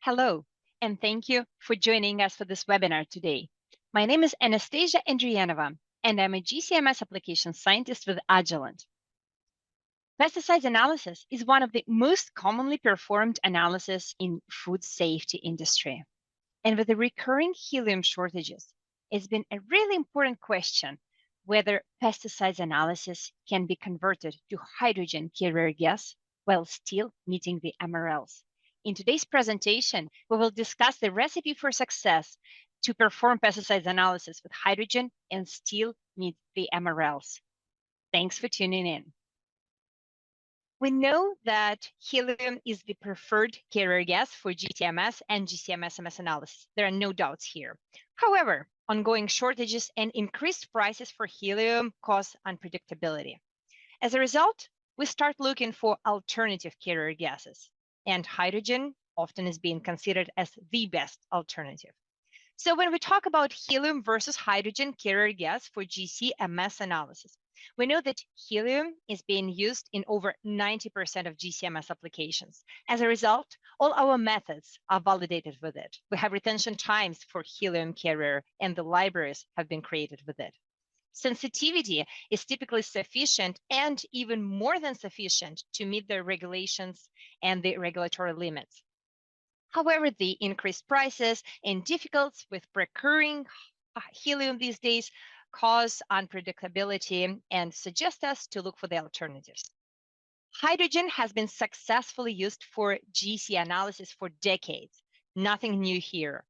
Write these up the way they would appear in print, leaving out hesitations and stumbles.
Hello, and thank you for joining us for this webinar today. My name is Anastasia Andriyanova, and I'm a GCMS application scientist with Agilent. Pesticides analysis is one of the most commonly performed analyses in food safety industry. And with the recurring helium shortages, it's been a really important question whether pesticides analysis can be converted to hydrogen carrier gas while still meeting the MRLs. In today's presentation, we will discuss the recipe for success to perform pesticides analysis with hydrogen and still meet the MRLs. Thanks for tuning in. We know that helium is the preferred carrier gas for GCMS and GCMS-MS analysis. There are no doubts here. However, ongoing shortages and increased prices for helium cause unpredictability. As a result, we start looking for alternative carrier gases, and hydrogen often is being considered as the best alternative. So when we talk about helium versus hydrogen carrier gas for GCMS analysis, we know that helium is being used in over 90% of GCMS applications. As a result, all our methods are validated with it. We have retention times for helium carrier, and the libraries have been created with it. Sensitivity is typically sufficient and even more than sufficient to meet the regulations and the regulatory limits. However, the increased prices and difficulties with procuring helium these days cause unpredictability and suggest us to look for the alternatives. Hydrogen has been successfully used for GC analysis for decades. Nothing new here.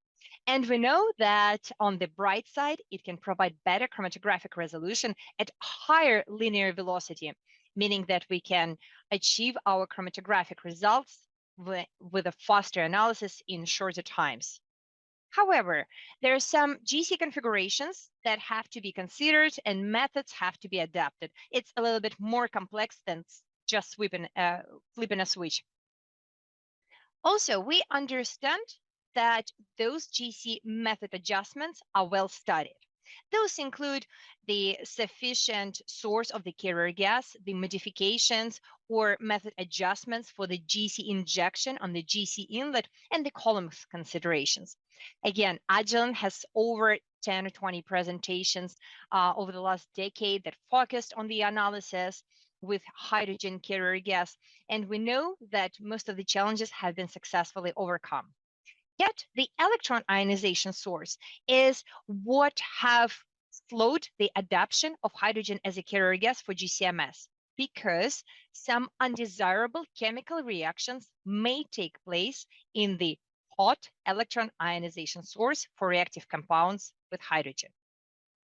And we know that on the bright side, it can provide better chromatographic resolution at higher linear velocity, meaning that we can achieve our chromatographic results with a faster analysis in shorter times. However, there are some GC configurations that have to be considered and methods have to be adapted. It's a little bit more complex than just flipping a switch. Also, we understand that those GC method adjustments are well studied. Those include the sufficient source of the carrier gas, the modifications or method adjustments for the GC injection on the GC inlet, and the columns considerations. Again, Agilent has over 10 or 20 presentations over the last decade that focused on the analysis with hydrogen carrier gas, and we know that most of the challenges have been successfully overcome. Yet the electron ionization source is what have slowed the adoption of hydrogen as a carrier gas for GCMS, because some undesirable chemical reactions may take place in the hot electron ionization source for reactive compounds with hydrogen.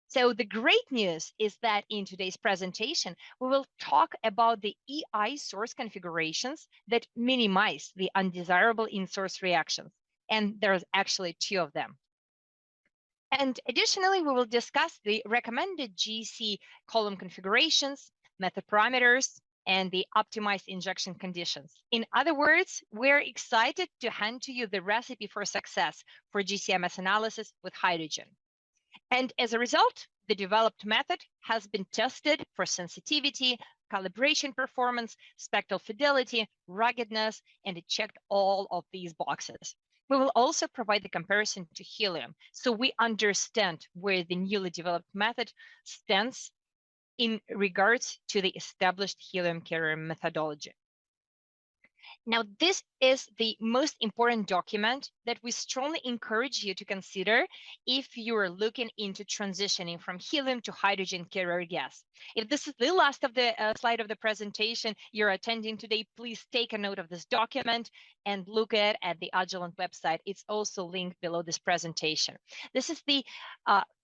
So the great news is that in today's presentation, we will talk about the EI source configurations that minimize the undesirable in-source reactions. And there's actually 2 of them. And additionally, we will discuss the recommended GC column configurations, method parameters, and the optimized injection conditions. In other words, we're excited to hand to you the recipe for success for GCMS analysis with hydrogen. And as a result, the developed method has been tested for sensitivity, calibration performance, spectral fidelity, ruggedness, and it checked all of these boxes. We will also provide the comparison to helium, so we understand where the newly developed method stands in regards to the established helium carrier methodology. Now, this is the most important document that we strongly encourage you to consider if you are looking into transitioning from helium to hydrogen carrier gas. If this is the last of the slide of the presentation you're attending today, please take a note of this document and look at the Agilent website. It's also linked below this presentation. This is the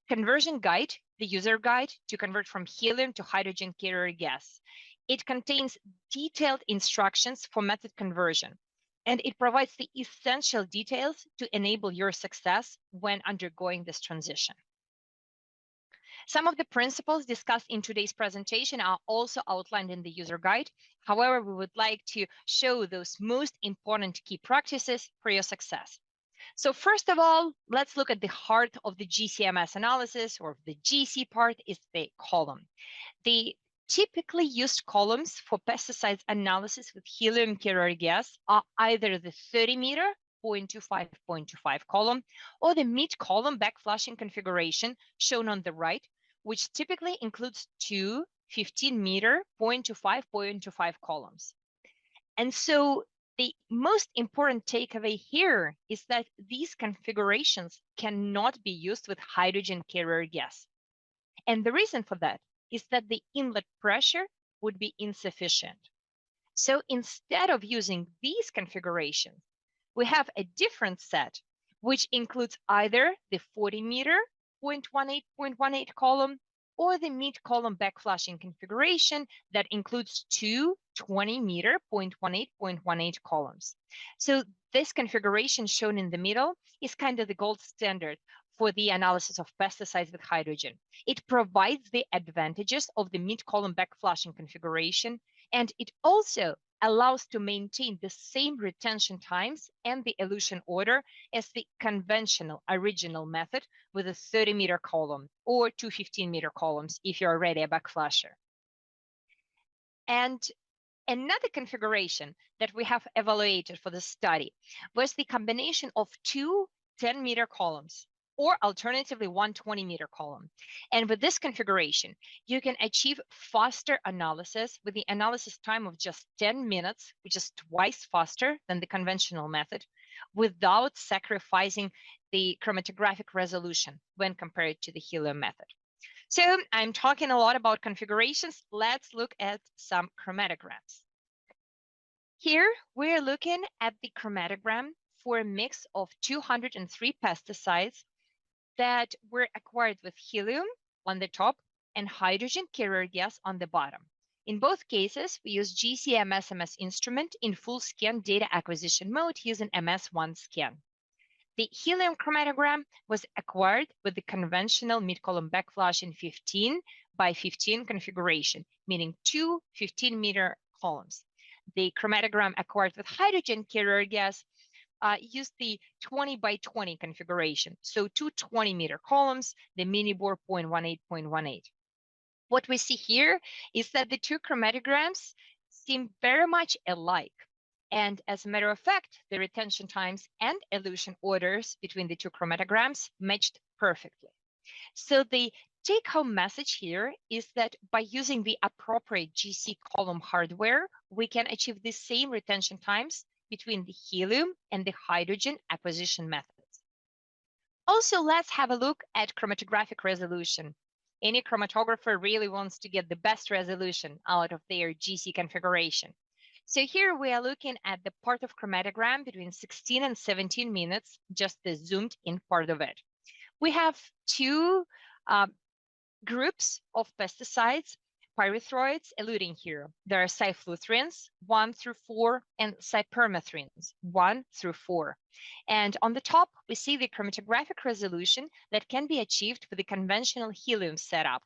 conversion guide, the user guide to convert from helium to hydrogen carrier gas. It contains detailed instructions for method conversion, and it provides the essential details to enable your success when undergoing this transition. Some of the principles discussed in today's presentation are also outlined in the user guide. However, we would like to show those most important key practices for your success. So first of all, let's look at the heart of the GCMS analysis, or the GC part is the column. The typically used columns for pesticides analysis with helium carrier gas are either the 30-meter 0.25, 0.25 column, or the mid-column backflashing configuration shown on the right, which typically includes two 15-meter 0.25, 0.25 columns. And so the most important takeaway here is that these configurations cannot be used with hydrogen carrier gas. And the reason for that is that the inlet pressure would be insufficient. So instead of using these configurations, we have a different set, which includes either the 40-meter 0.18, 0.18 column or the mid-column backflashing configuration that includes two 20-meter 0.18, 0.18 columns. So this configuration shown in the middle is kind of the gold standard for the analysis of pesticides with hydrogen. It provides the advantages of the mid-column backflashing configuration, and it also allows to maintain the same retention times and the elution order as the conventional original method with a 30-meter column or two 15-meter columns if you're already a backflasher. And another configuration that we have evaluated for the study was the combination of two 10-meter columns, or alternatively one 20-meter column. And with this configuration, you can achieve faster analysis with the analysis time of just 10 minutes, which is twice faster than the conventional method, without sacrificing the chromatographic resolution when compared to the helium method. So I'm talking a lot about configurations. Let's look at some chromatograms. Here, we're looking at the chromatogram for a mix of 203 pesticides that were acquired with helium on the top and hydrogen carrier gas on the bottom. In both cases, we use GC-MS/MS instrument in full scan data acquisition mode using MS1 scan. The helium chromatogram was acquired with the conventional mid-column backflash in 15 by 15 configuration, meaning two 15-meter columns. The chromatogram acquired with hydrogen carrier gas used the 20 by 20 configuration. So two 20-meter columns, the mini bore 0.18, 0.18. What we see here is that the two chromatograms seem very much alike. And as a matter of fact, the retention times and elution orders between the two chromatograms matched perfectly. So the take-home message here is that by using the appropriate GC column hardware, we can achieve the same retention times between the helium and the hydrogen acquisition methods. Also, let's have a look at chromatographic resolution. Any chromatographer really wants to get the best resolution out of their GC configuration. So here we are looking at the part of chromatogram between 16 and 17 minutes, just the zoomed in part of it. We have two groups of pesticides, pyrethroids eluting here. There are cyfluthrins 1 through 4 and cypermethrins 1 through 4. And on the top, we see the chromatographic resolution that can be achieved with the conventional helium setup.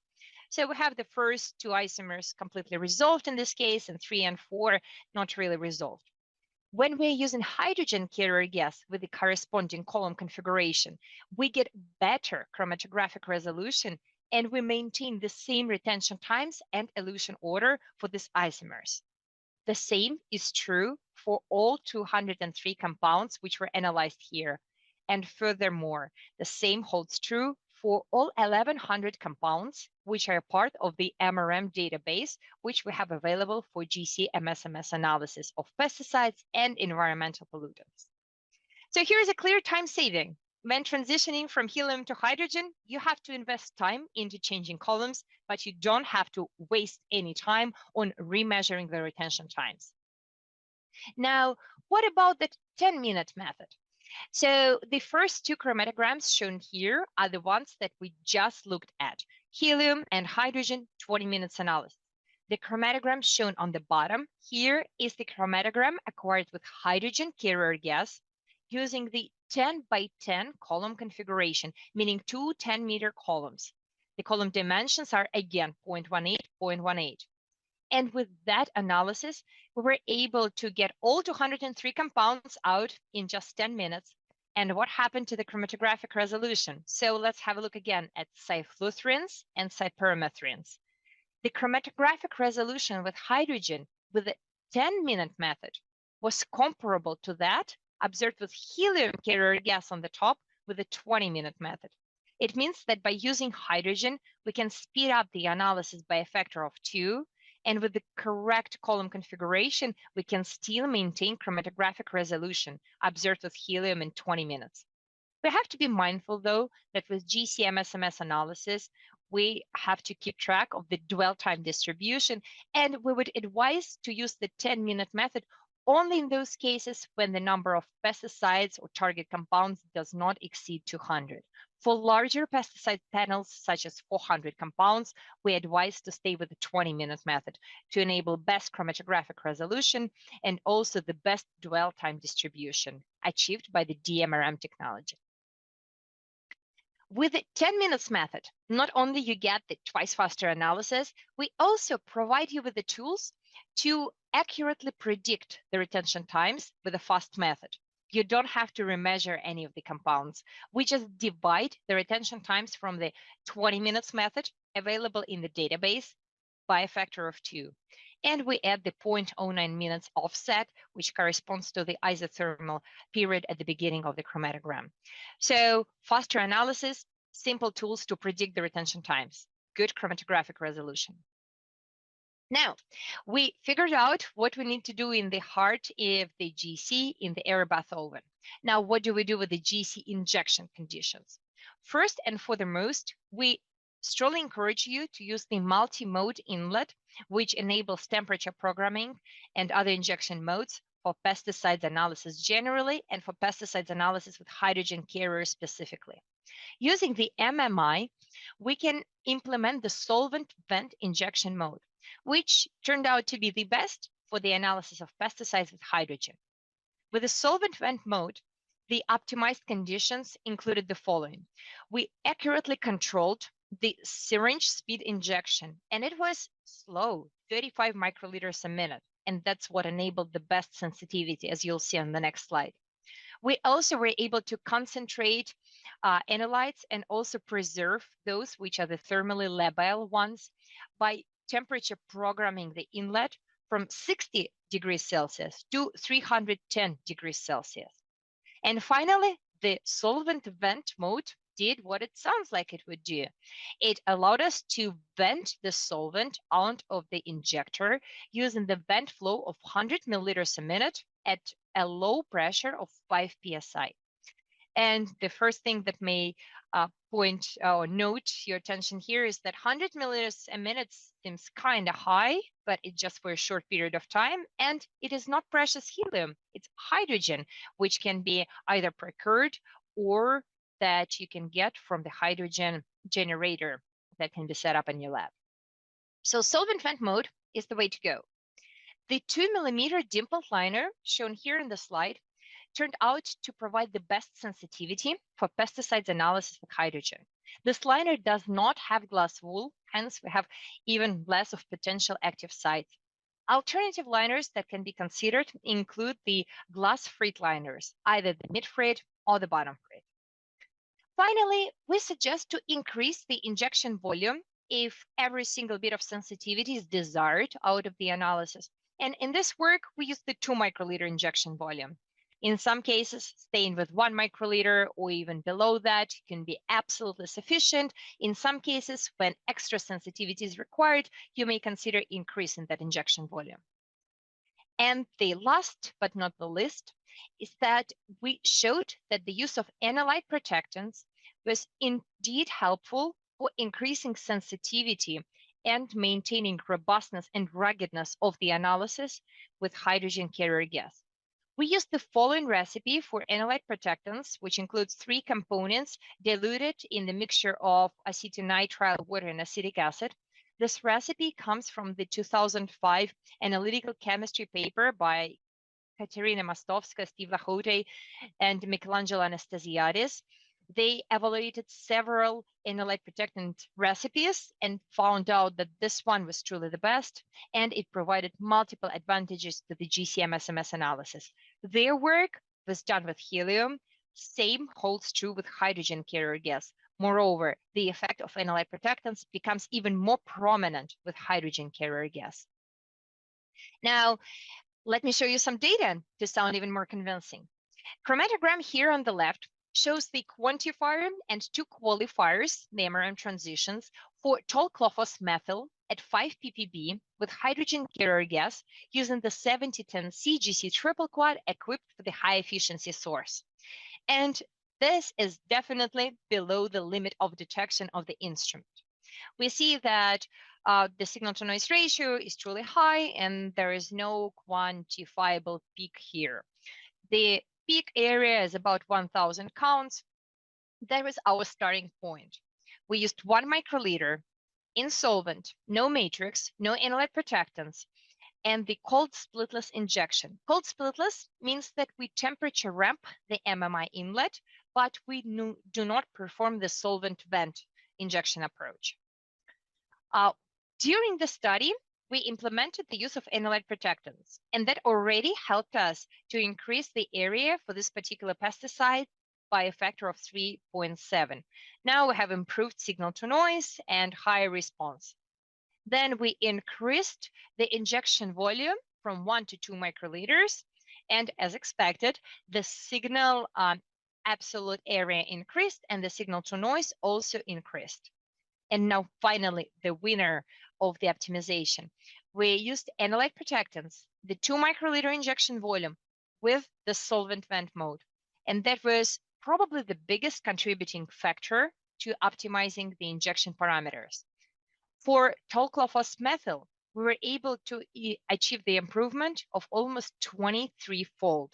So we have the first two isomers completely resolved in this case, and 3 and 4 not really resolved. When we're using hydrogen carrier gas with the corresponding column configuration, we get better chromatographic resolution, and we maintain the same retention times and elution order for these isomers. The same is true for all 203 compounds which were analyzed here. And furthermore, the same holds true for all 1,100 compounds which are part of the MRM database, which we have available for GC-MS/MS analysis of pesticides and environmental pollutants. So here's a clear time saving. When transitioning from helium to hydrogen, you have to invest time into changing columns, but you don't have to waste any time on remeasuring the retention times. Now, what about the 10-minute method? So the first two chromatograms shown here are the ones that we just looked at, helium and hydrogen 20 minutes analysis. The chromatogram shown on the bottom here is the chromatogram acquired with hydrogen carrier gas using the 10 by 10 column configuration, meaning two 10-meter columns. The column dimensions are again 0.18, 0.18. And with that analysis, we were able to get all 203 compounds out in just 10 minutes. And what happened to the chromatographic resolution? So let's have a look again at cyfluthrins and cypermethrins. The chromatographic resolution with hydrogen with the 10-minute method was comparable to that observed with helium carrier gas on the top with a 20-minute method. It means that by using hydrogen, we can speed up the analysis by a factor of 2, and with the correct column configuration, we can still maintain chromatographic resolution observed with helium in 20 minutes. We have to be mindful, though, that with GCM-SMS analysis, we have to keep track of the dwell time distribution, and we would advise to use the 10-minute method only in those cases when the number of pesticides or target compounds does not exceed 200. For larger pesticide panels, such as 400 compounds, we advise to stay with the 20-minute method to enable best chromatographic resolution and also the best dwell time distribution achieved by the DMRM technology. With the 10 minutes method, not only you get the twice faster analysis, we also provide you with the tools to accurately predict the retention times with a fast method. You don't have to remeasure any of the compounds. We just divide the retention times from the 20 minutes method available in the database by a factor of 2. And we add the 0.09 minutes offset, which corresponds to the isothermal period at the beginning of the chromatogram. So faster analysis, simple tools to predict the retention times, good chromatographic resolution. Now, we figured out what we need to do in the heart of the GC in the air bath oven. Now, what do we do with the GC injection conditions? First and foremost, we strongly encourage you to use the multi-mode inlet, which enables temperature programming and other injection modes for pesticides analysis generally and for pesticides analysis with hydrogen carriers specifically. Using the MMI, we can implement the solvent vent injection mode, which turned out to be the best for the analysis of pesticides with hydrogen. With the solvent vent mode, the optimized conditions included the following. We accurately controlled the syringe speed injection, and it was slow, 35 microliters a minute, and that's what enabled the best sensitivity, as you'll see on the next slide. We also were able to concentrate analytes and also preserve those which are the thermally labile ones by temperature programming the inlet from 60 degrees Celsius to 310 degrees Celsius. And finally, the solvent vent mode did what it sounds like it would do. It allowed us to vent the solvent out of the injector using the vent flow of 100 milliliters a minute at a low pressure of 5 psi. And the first thing that may point or note your attention here is that 100 milliliters a minute seems kind of high, but it's just for a short period of time. And it is not precious helium, it's hydrogen, which can be either procured or that you can get from the hydrogen generator that can be set up in your lab. So solvent vent mode is the way to go. The 2-millimeter dimpled liner shown here in the slide turned out to provide the best sensitivity for pesticides analysis with hydrogen. This liner does not have glass wool, hence we have even less of potential active sites. Alternative liners that can be considered include the glass frit liners, either the mid frit or the bottom frit. Finally, we suggest to increase the injection volume if every single bit of sensitivity is desired out of the analysis. And in this work, we use the 2 microliter injection volume. In some cases, staying with 1 microliter or even below that can be absolutely sufficient. In some cases, when extra sensitivity is required, you may consider increasing that injection volume. And the last but not the least is that we showed that the use of analyte protectants was indeed helpful for increasing sensitivity and maintaining robustness and ruggedness of the analysis with hydrogen carrier gas. We used the following recipe for analyte protectants, which includes 3 components diluted in the mixture of acetonitrile, water, and acetic acid. This recipe comes from the 2005 analytical chemistry paper by Katerina Mostovska, Steve Lahote, and Michelangelo Anastasiadis. They evaluated several analyte protectant recipes and found out that this one was truly the best, and it provided multiple advantages to the GCM-SMS analysis. Their work was done with helium. Same holds true with hydrogen carrier gas. Moreover, the effect of analyte protectants becomes even more prominent with hydrogen carrier gas. Now, let me show you some data to sound even more convincing. Chromatogram here on the left shows the quantifier and two qualifiers, the MRM transitions, for tolclofos methyl at 5 ppb with hydrogen carrier gas using the 7010 CGC triple quad equipped with the high efficiency source. And this is definitely below the limit of detection of the instrument. We see that the signal to noise ratio is truly high and there is no quantifiable peak here. The peak area is about 1,000 counts. That was our starting point. We used 1 microliter in solvent, no matrix, no analyte protectants, and the cold splitless injection. Cold splitless means that we temperature ramp the MMI inlet, but we do not perform the solvent vent injection approach. During the study, we implemented the use of analyte protectants, and that already helped us to increase the area for this particular pesticide by a factor of 3.7. Now we have improved signal to noise and higher response. Then we increased the injection volume from 1 to 2 microliters, and as expected, the signal absolute area increased and the signal to noise also increased. And now finally, the winner of the optimization. We used analyte protectants, the 2 microliter injection volume with the solvent vent mode. And that was probably the biggest contributing factor to optimizing the injection parameters. For tolclofos methyl, we were able to achieve the improvement of almost 23-fold.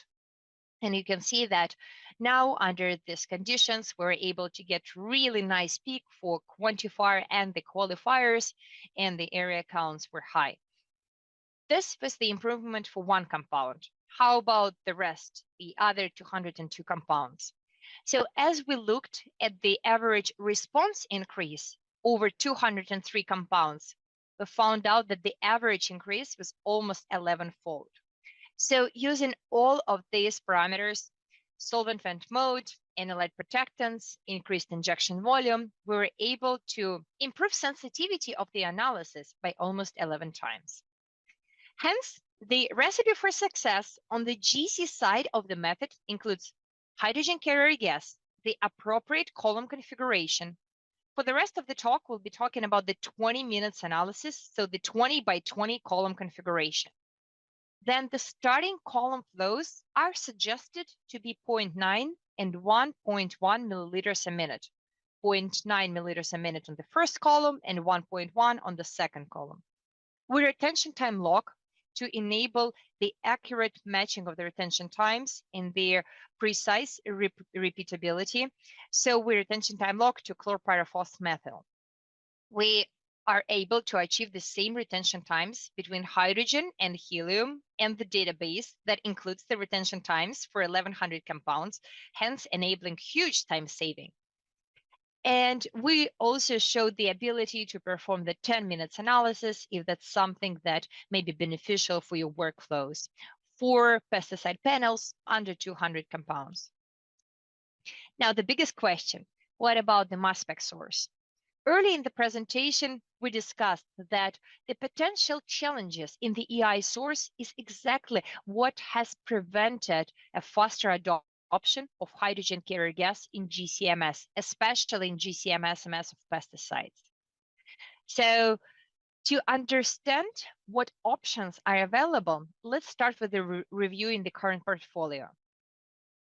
And you can see that now under these conditions, we're able to get really nice peak for quantifier and the qualifiers, and the area counts were high. This was the improvement for one compound. How about the rest, the other 202 compounds? So as we looked at the average response increase over 203 compounds, we found out that the average increase was almost 11-fold. So using all of these parameters, solvent vent mode, analyte protectants, increased injection volume, we were able to improve sensitivity of the analysis by almost 11 times. Hence, the recipe for success on the GC side of the method includes hydrogen carrier gas, the appropriate column configuration. For the rest of the talk, we'll be talking about the 20 minutes analysis, so the 20 by 20 column configuration. Then the starting column flows are suggested to be 0.9 and 1.1 milliliters a minute. 0.9 milliliters a minute on the first column and 1.1 on the second column. With retention time lock to enable the accurate matching of the retention times and their precise repeatability. So with retention time lock to chlorpyrifos methyl. We are able to achieve the same retention times between hydrogen and helium and the database that includes the retention times for 1100 compounds, hence enabling huge time saving. And we also showed the ability to perform the 10 minutes analysis if that's something that may be beneficial for your workflows for pesticide panels under 200 compounds. Now, the biggest question, what about the mass spec source? Early in the presentation, we discussed that the potential challenges in the EI source is exactly what has prevented a faster adoption of hydrogen carrier gas in GCMS, especially in GCMS of pesticides. So to understand what options are available, let's start with the reviewing the current portfolio.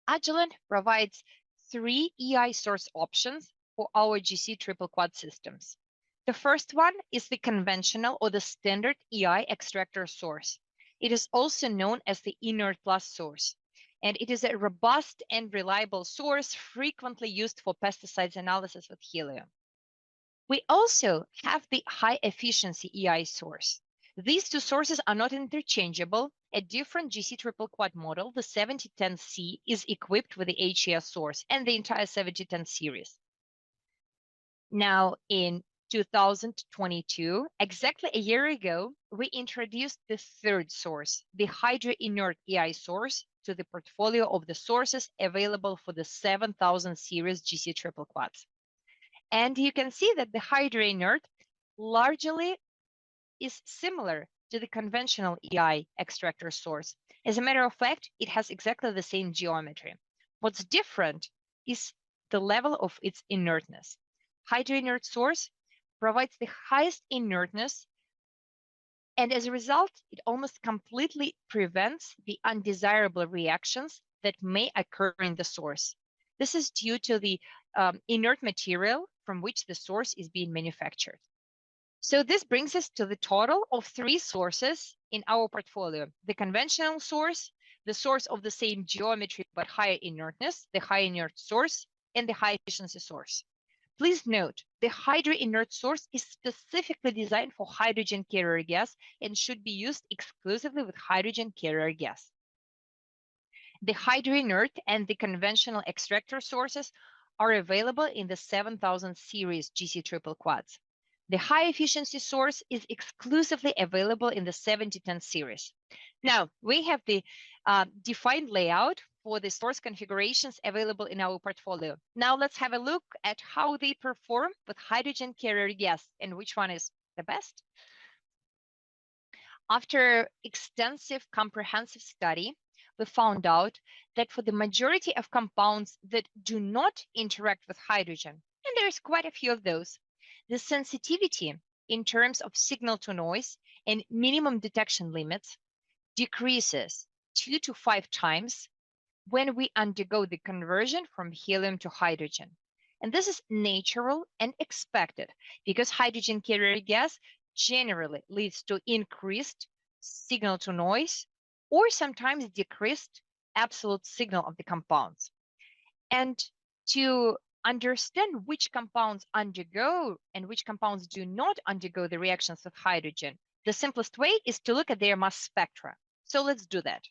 Agilent provides 3 EI source options for our GC triple quad systems. The first one is the conventional or the standard EI extractor source. It is also known as the inert plus source, and it is a robust and reliable source frequently used for pesticides analysis with helium. We also have the high efficiency EI source. These two sources are not interchangeable. A different GC triple quad model, the 7010C, is equipped with the HES source and the entire 7010 series. Now, in 2022, exactly a year ago, we introduced the third source, the hydro-inert EI source, to the portfolio of the sources available for the 7000 series GC triple quads. And you can see that the hydro-inert largely is similar to the conventional EI extractor source. As a matter of fact, it has exactly the same geometry. What's different is the level of its inertness. Hydroinert source provides the highest inertness, and as a result, it almost completely prevents the undesirable reactions that may occur in the source. This is due to the inert material from which the source is being manufactured. So this brings us to the total of 3 sources in our portfolio: the conventional source, the source of the same geometry but higher inertness, the high inert source, and the high efficiency source. Please note, the hydroinert source is specifically designed for hydrogen carrier gas and should be used exclusively with hydrogen carrier gas. The hydroinert and the conventional extractor sources are available in the 7000 series GC triple quads. The high efficiency source is exclusively available in the 7010 series. Now, we have the defined layout for the source configurations available in our portfolio. Now let's have a look at how they perform with hydrogen carrier gas and which one is the best. After extensive comprehensive study, we found out that for the majority of compounds that do not interact with hydrogen, and there's quite a few of those, the sensitivity in terms of signal to noise and minimum detection limits decreases 2 to 5 times when we undergo the conversion from helium to hydrogen. And this is natural and expected because hydrogen carrier gas generally leads to increased signal to noise or sometimes decreased absolute signal of the compounds. And to understand which compounds undergo and which compounds do not undergo the reactions with hydrogen, the simplest way is to look at their mass spectra. So let's do that.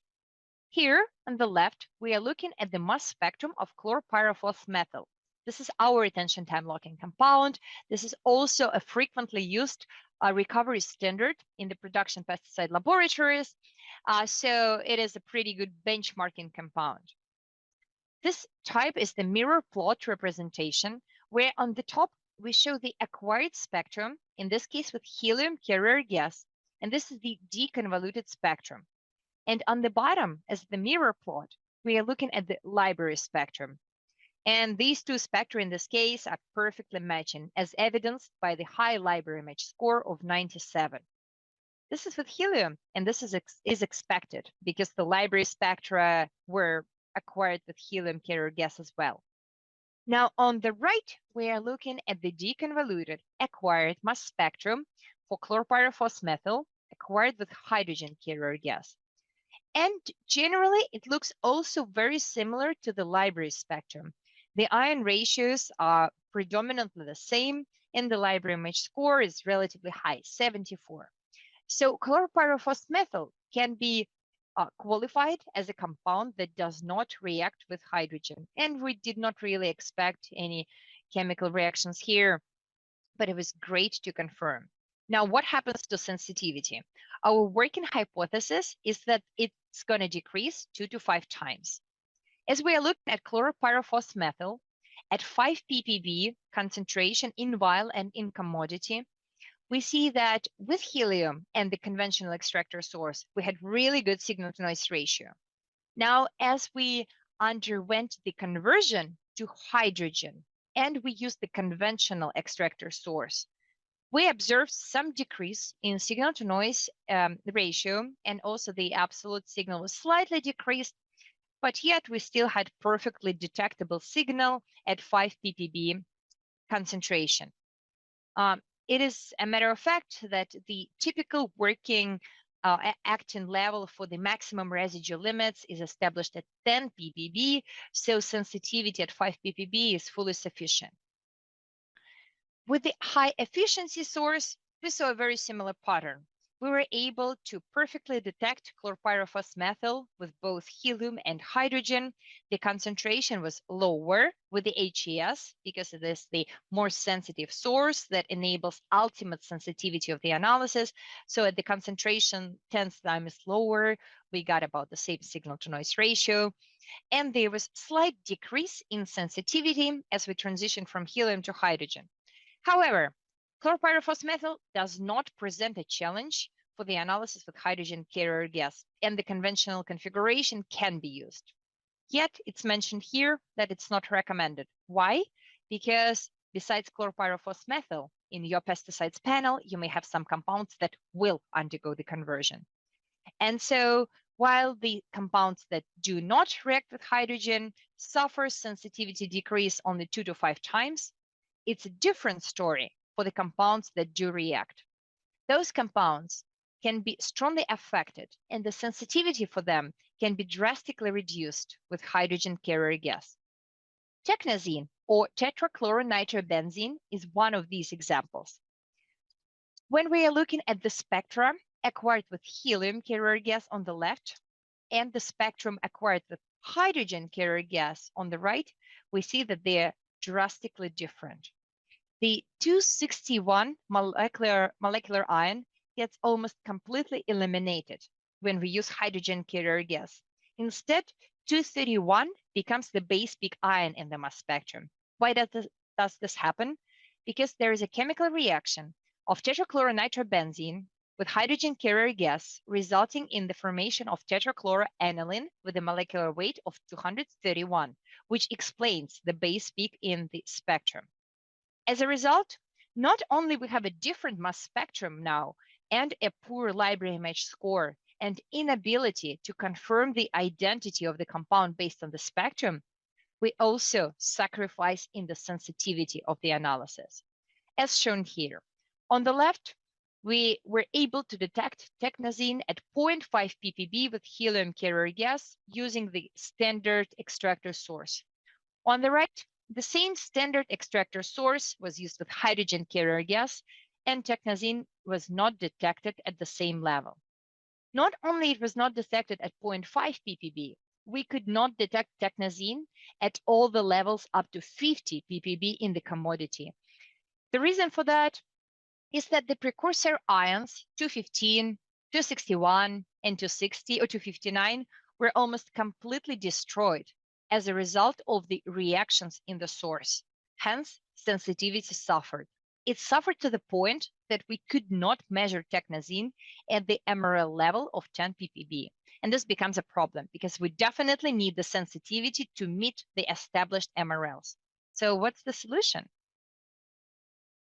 Here on the left, we are looking at the mass spectrum of chlorpyrifos-methyl. This is our retention time locking compound. This is also a frequently used recovery standard in the production pesticide laboratories. So it is a pretty good benchmarking compound. This type is the mirror plot representation, where on the top we show the acquired spectrum, in this case with helium carrier gas, and this is the deconvoluted spectrum. And on the bottom, as the mirror plot, we are looking at the library spectrum. And these two spectra in this case are perfectly matching, as evidenced by the high library match score of 97. This is with helium, and this is expected because the library spectra were acquired with helium carrier gas as well. Now, on the right, we are looking at the deconvoluted acquired mass spectrum for chlorpyrifos-methyl acquired with hydrogen carrier gas. And generally, it looks also very similar to the library spectrum. The ion ratios are predominantly the same, and the library match score is relatively high, 74. So chlorpyrifos-methyl can be qualified as a compound that does not react with hydrogen. And we did not really expect any chemical reactions here, but it was great to confirm. Now, what happens to sensitivity? Our working hypothesis is that it's going to decrease 2 to 5 times. As we are looking at chlorpyrifos-methyl at 5 ppb concentration in vial and in commodity, we see that with helium and the conventional extractor source, we had really good signal to noise ratio. Now, as we underwent the conversion to hydrogen and we used the conventional extractor source, we observed some decrease in signal to noise ratio, and also the absolute signal was slightly decreased, but yet we still had perfectly detectable signal at 5 ppb concentration. It is a matter of fact that the typical working actin level for the maximum residue limits is established at 10 ppb, so sensitivity at 5 ppb is fully sufficient. With the high efficiency source, we saw a very similar pattern. We were able to perfectly detect chlorpyrifos-methyl with both helium and hydrogen. The concentration was lower with the HES because it is the more sensitive source that enables ultimate sensitivity of the analysis. So at the concentration 10 times lower, we got about the same signal to noise ratio. And there was slight decrease in sensitivity as we transition from helium to hydrogen. However, chlorpyrifos-methyl does not present a challenge for the analysis with hydrogen carrier gas, and the conventional configuration can be used. Yet it's mentioned here that it's not recommended. Why? Because besides chlorpyrifos-methyl, in your pesticides panel, you may have some compounds that will undergo the conversion. And so while the compounds that do not react with hydrogen suffer sensitivity decrease only 2 to 5 times, it's a different story for the compounds that do react. Those compounds can be strongly affected, and the sensitivity for them can be drastically reduced with hydrogen carrier gas. Technazine, or tetrachloronitrobenzene, is one of these examples. When we are looking at the spectra acquired with helium carrier gas on the left and the spectrum acquired with hydrogen carrier gas on the right, we see that they are drastically different. The 261 molecular ion gets almost completely eliminated when we use hydrogen carrier gas. Instead, 231 becomes the base peak ion in the mass spectrum. Why does this happen? Because there is a chemical reaction of tetrachloronitrobenzene with hydrogen carrier gas, resulting in the formation of tetrachloroaniline with a molecular weight of 231, which explains the base peak in the spectrum. As a result, not only we have a different mass spectrum now and a poor library image score and inability to confirm the identity of the compound based on the spectrum, we also sacrifice in the sensitivity of the analysis. As shown here, on the left, we were able to detect technazine at 0.5 ppb with helium carrier gas using the standard extractor source. On the right, the same standard extractor source was used with hydrogen carrier gas, and technazine was not detected at the same level. Not only it was not detected at 0.5 ppb, we could not detect technazine at all the levels up to 50 ppb in the commodity. The reason for that is that the precursor ions 215, 261, and 260 or 259 were almost completely destroyed as a result of the reactions in the source. Hence, sensitivity suffered. It suffered to the point that we could not measure technazine at the MRL level of 10 ppb. And this becomes a problem because we definitely need the sensitivity to meet the established MRLs. So what's the solution?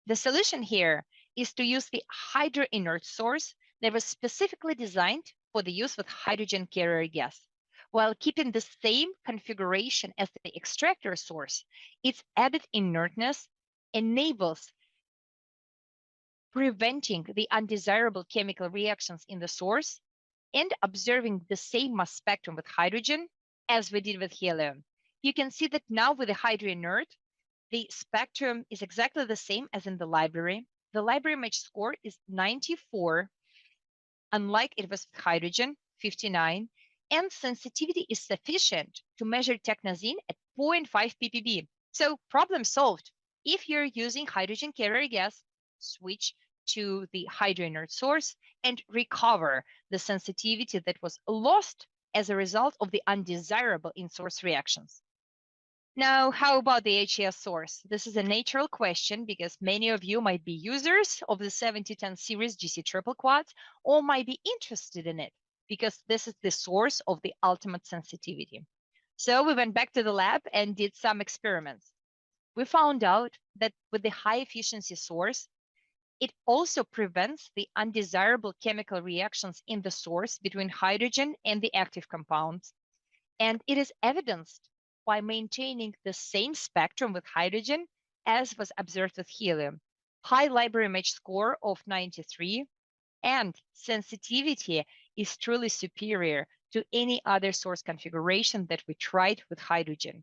The solution here is to use the hydroinert source that was specifically designed for the use with hydrogen carrier gas. While keeping the same configuration as the extractor source, its added inertness enables preventing the undesirable chemical reactions in the source and observing the same mass spectrum with hydrogen as we did with helium. You can see that now with the hydroinert, the spectrum is exactly the same as in the library. The library image score is 94, unlike it was with hydrogen, 59, and sensitivity is sufficient to measure technazine at 0.5 ppb. So problem solved. If you're using hydrogen carrier gas, switch to the hydroinert source and recover the sensitivity that was lost as a result of the undesirable in-source reactions. Now, how about the HES source? This is a natural question because many of you might be users of the 7010 series GC triple quads or might be interested in it because this is the source of the ultimate sensitivity. So we went back to the lab and did some experiments. We found out that with the high efficiency source, it also prevents the undesirable chemical reactions in the source between hydrogen and the active compounds. And it is evidenced by maintaining the same spectrum with hydrogen as was observed with helium, high library image score of 93, and sensitivity is truly superior to any other source configuration that we tried with hydrogen.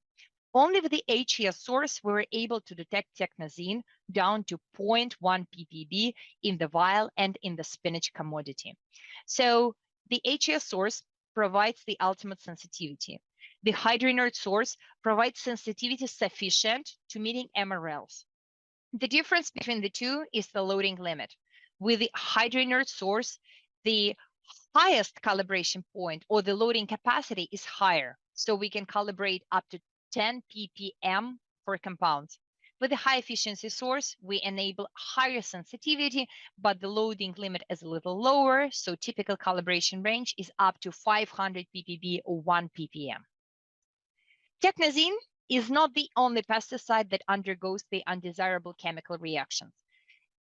Only with the HES source, we were able to detect technazine down to 0.1 ppb in the vial and in the spinach commodity. So the HES source provides the ultimate sensitivity. The hydroinert source provides sensitivity sufficient to meeting MRLs. The difference between the two is the loading limit. With the hydroinert source, the highest calibration point or the loading capacity is higher. So we can calibrate up to 10 ppm for compounds. With the high efficiency source, we enable higher sensitivity, but the loading limit is a little lower, so typical calibration range is up to 500 ppb or 1 ppm. Technazine is not the only pesticide that undergoes the undesirable chemical reactions.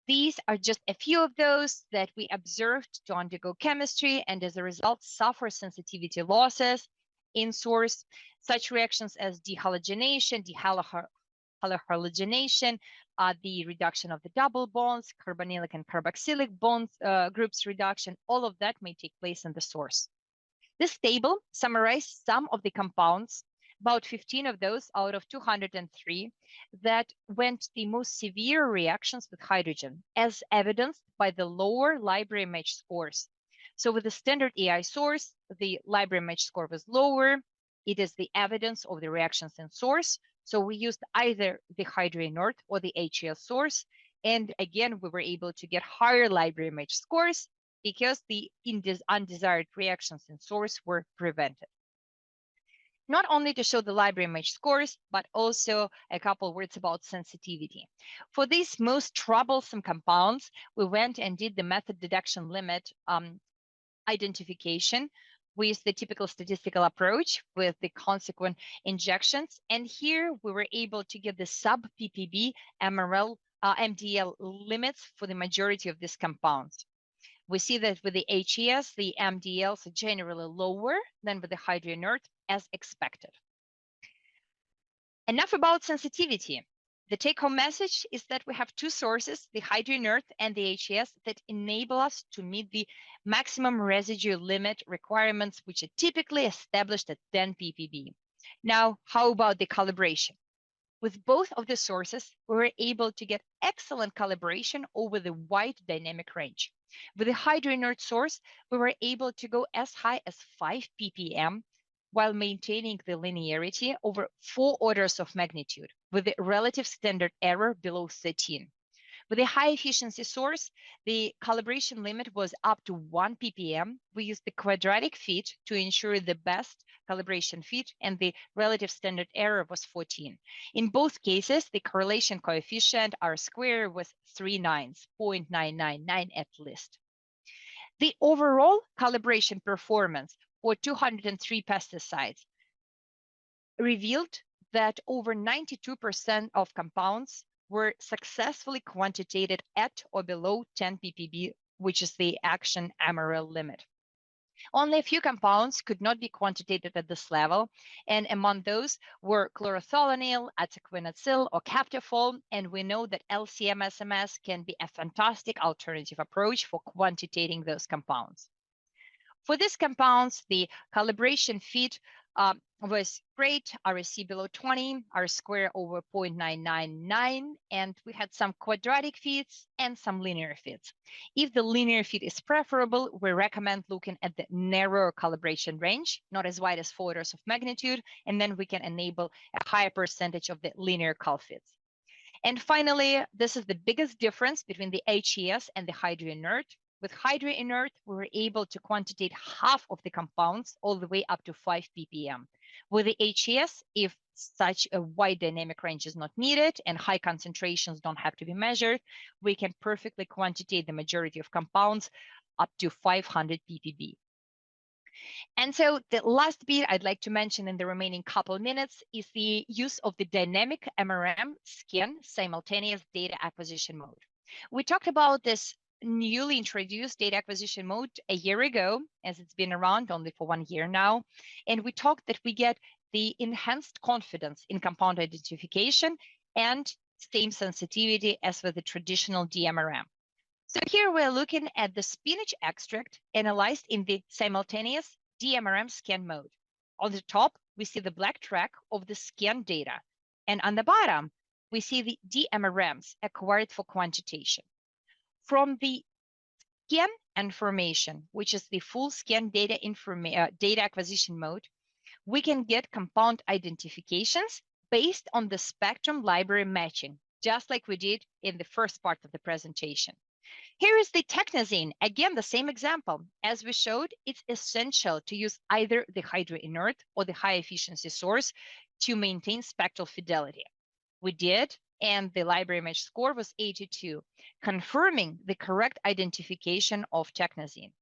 These are just a few of those that we observed to undergo chemistry and as a result suffer sensitivity losses in source. Such reactions as dehalogenation, dehalogenation, the reduction of the double bonds, carbonylic and carboxylic bonds groups reduction, all of that may take place in the source. This table summarizes some of the compounds, about 15 of those out of 203, that went the most severe reactions with hydrogen, as evidenced by the lower library match scores. So with the standard AI source, the library match score was lower. It is the evidence of the reactions in source. So we used either the hydroinert or the HES source. And again, we were able to get higher library match scores because the undesired reactions in source were prevented. Not only to show the library match scores, but also a couple words about sensitivity. For these most troublesome compounds, we went and did the method deduction limit identification with the typical statistical approach with the consequent injections. And here we were able to get the sub-ppb MDL limits for the majority of these compounds. We see that with the HES, the MDLs are generally lower than with the hydroinert, as expected. Enough about sensitivity. The take-home message is that we have two sources, the hydroinert and the HES, that enable us to meet the maximum residue limit requirements, which are typically established at 10 ppb. Now, how about the calibration? With both of the sources, we were able to get excellent calibration over the wide dynamic range. With the hydroinert source, we were able to go as high as 5 ppm while maintaining the linearity over 4 orders of magnitude with the relative standard error below 13. With a high efficiency source, the calibration limit was up to 1 ppm. We used the quadratic fit to ensure the best calibration fit, and the relative standard error was 14. In both cases, the correlation coefficient R squared was 0.999 at least. The overall calibration performance for 203 pesticides revealed that over 92% of compounds were successfully quantitated at or below 10 ppb, which is the action MRL limit. Only a few compounds could not be quantitated at this level, and among those were chlorothalonil, acequinacil, or captafol, and we know that LCM-SMS can be a fantastic alternative approach for quantitating those compounds. For these compounds, the calibration fit was great, RSC below 20, R squared over 0.999, and we had some quadratic fits and some linear fits. If the linear fit is preferable, we recommend looking at the narrower calibration range, not as wide as 4 orders of magnitude, and then we can enable a higher percentage of the linear cal fits. And finally, this is the biggest difference between the HES and the hydroinert. With hydroinert, we were able to quantitate half of the compounds all the way up to 5 ppm. With the HES, if such a wide dynamic range is not needed and high concentrations don't have to be measured, we can perfectly quantitate the majority of compounds up to 500 ppb. And so the last bit I'd like to mention in the remaining couple minutes is the use of the dynamic MRM scan simultaneous data acquisition mode. We talked about this newly introduced data acquisition mode a year ago, as it's been around only for 1 year now. And we talked that we get the enhanced confidence in compound identification and same sensitivity as with the traditional DMRM. So here we're looking at the spinach extract analyzed in the simultaneous DMRM scan mode. On the top, we see the black track of the scan data. And on the bottom, we see the DMRMs acquired for quantitation. From the scan information, which is the full scan data acquisition mode, we can get compound identifications based on the spectrum library matching, just like we did in the first part of the presentation. Here is the technazine. Again, the same example. As we showed, it's essential to use either the hydroinert or the high efficiency source to maintain spectral fidelity. We did, and the library image score was 82, confirming the correct identification of technozine.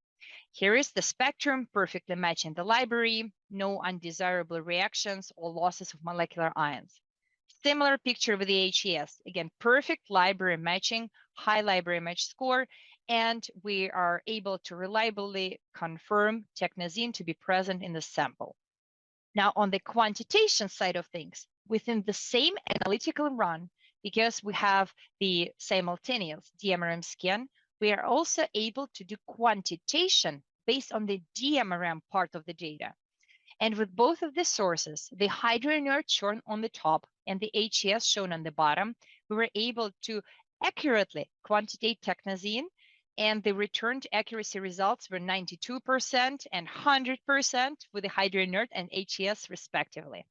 Here is the spectrum, perfectly matching the library, no undesirable reactions or losses of molecular ions. Similar picture with the HES. Again, perfect library matching, high library match score, and we are able to reliably confirm technozine to be present in the sample. Now, on the quantitation side of things, within the same analytical run, because we have the simultaneous DMRM scan, we are also able to do quantitation based on the DMRM part of the data. And with both of the sources, the hydroinert shown on the top and the HES shown on the bottom, we were able to accurately quantitate technozine, and the returned accuracy results were 92% and 100% with the hydroinert and HES respectively.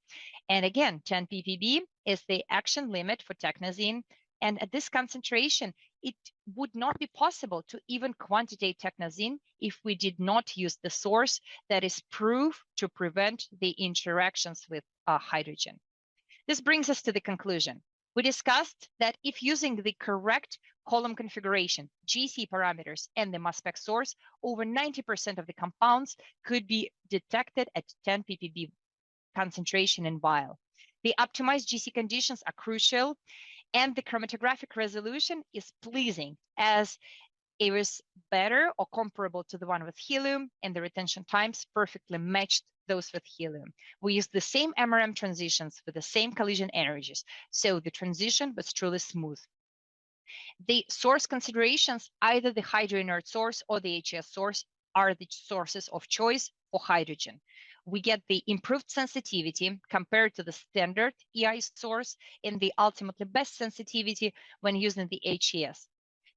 And again, 10 ppb is the action limit for technozine. And at this concentration, it would not be possible to even quantitate technozine if we did not use the source that is proof to prevent the interactions with hydrogen. This brings us to the conclusion. We discussed that if using the correct column configuration, GC parameters, and the mass spec source, over 90% of the compounds could be detected at 10 ppb concentration in vial. The optimized GC conditions are crucial, and the chromatographic resolution is pleasing as it was better or comparable to the one with helium, and the retention times perfectly matched those with helium. We used the same MRM transitions with the same collision energies, so the transition was truly smooth. The source considerations, either the hydroinert source or the HES source, are the sources of choice for hydrogen. We get the improved sensitivity compared to the standard EI source and the ultimately best sensitivity when using the HES.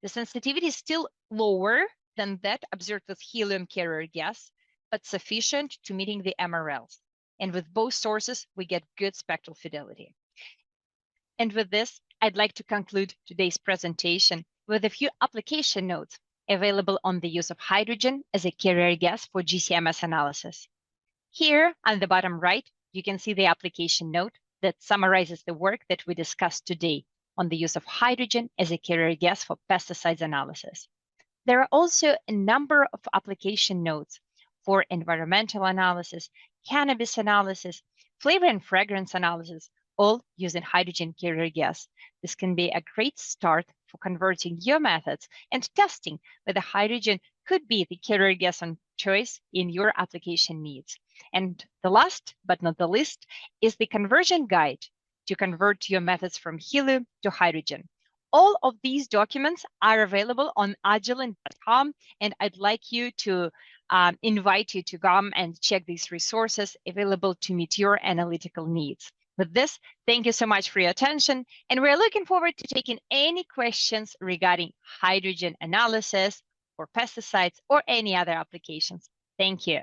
The sensitivity is still lower than that observed with helium carrier gas, but sufficient to meeting the MRLs. And with both sources, we get good spectral fidelity. And with this, I'd like to conclude today's presentation with a few application notes available on the use of hydrogen as a carrier gas for GCMS analysis. Here on the bottom right, you can see the application note that summarizes the work that we discussed today on the use of hydrogen as a carrier gas for pesticides analysis. There are also a number of application notes for environmental analysis, cannabis analysis, flavor and fragrance analysis, all using hydrogen carrier gas. This can be a great start for converting your methods and testing whether hydrogen could be the carrier gas of choice in your application needs. And the last but not the least is the conversion guide to convert your methods from helium to hydrogen. All of these documents are available on agilent.com, and I'd like you to invite you to come and check these resources available to meet your analytical needs. With this, thank you so much for your attention, and we're looking forward to taking any questions regarding hydrogen analysis or pesticides or any other applications. Thank you.